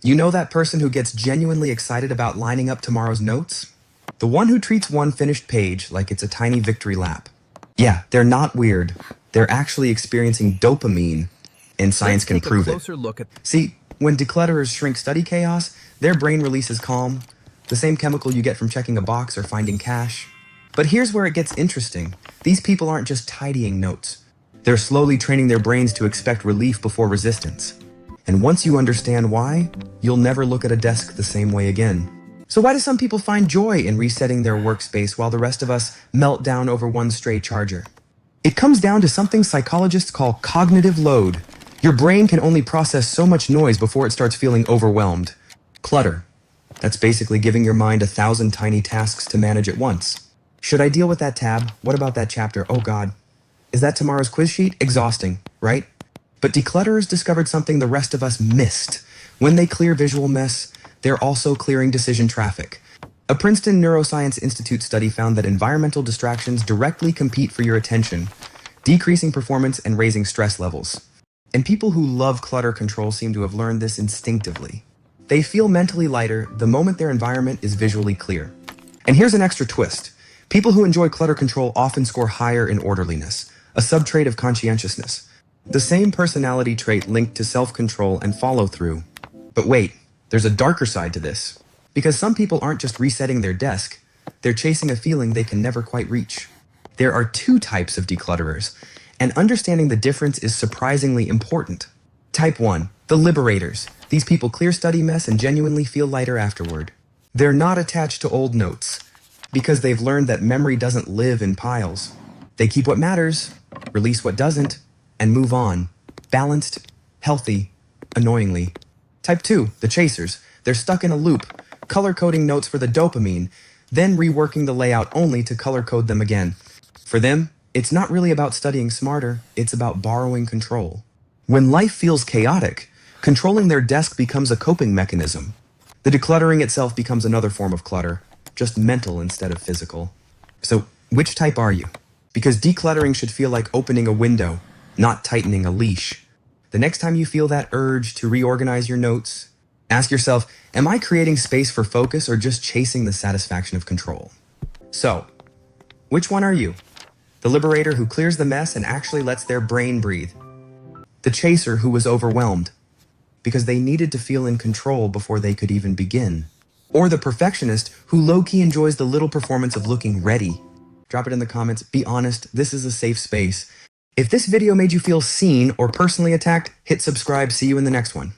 You know that person who gets genuinely excited about lining up tomorrow's notes? The one who treats one finished page like it's a tiny victory lap. Yeah, they're not weird. They're actually experiencing dopamine, and science can prove it. See, when declutterers shrink study chaos, their brain releases calm, the same chemical you get from checking a box or finding cash. But here's where it gets interesting. These people aren't just tidying notes. They're slowly training their brains to expect relief before resistance. And once you understand why, you'll never look at a desk the same way again. So why do some people find joy in resetting their workspace while the rest of us melt down over one stray charger? It comes down to something psychologists call cognitive load. Your brain can only process so much noise before it starts feeling overwhelmed. Clutter. That's basically giving your mind 1,000 tiny tasks to manage at once. Should I deal with that tab? What about that chapter? Oh God. Is that tomorrow's quiz sheet? Exhausting, right? But declutterers discovered something the rest of us missed. When they clear visual mess, they're also clearing decision traffic. A Princeton Neuroscience Institute study found that environmental distractions directly compete for your attention, decreasing performance and raising stress levels. And people who love clutter control seem to have learned this instinctively. They feel mentally lighter the moment their environment is visually clear. And here's an extra twist. People who enjoy clutter control often score higher in orderliness, a subtrait of conscientiousness. The same personality trait linked to self-control and follow-through. But wait, there's a darker side to this. Because some people aren't just resetting their desk, they're chasing a feeling they can never quite reach. There are two types of declutterers, and understanding the difference is surprisingly important. Type 1, the liberators. These people clear study mess and genuinely feel lighter afterward. They're not attached to old notes, because they've learned that memory doesn't live in piles. They keep what matters, release what doesn't, and move on. Balanced, healthy, annoyingly. Type 2, the chasers. They're stuck in a loop, color-coding notes for the dopamine, then reworking the layout only to color-code them again. For them, it's not really about studying smarter, it's about borrowing control. When life feels chaotic, controlling their desk becomes a coping mechanism. The decluttering itself becomes another form of clutter, just mental instead of physical. So, which type are you? Because decluttering should feel like opening a window, not tightening a leash. The next time you feel that urge to reorganize your notes, ask yourself, am I creating space for focus or just chasing the satisfaction of control? So, which one are you? The liberator who clears the mess and actually lets their brain breathe. The chaser who was overwhelmed because they needed to feel in control before they could even begin. Or the perfectionist who low-key enjoys the little performance of looking ready. Drop it in the comments. Be honest, this is a safe space. If this video made you feel seen or personally attacked, hit subscribe. See you in the next one.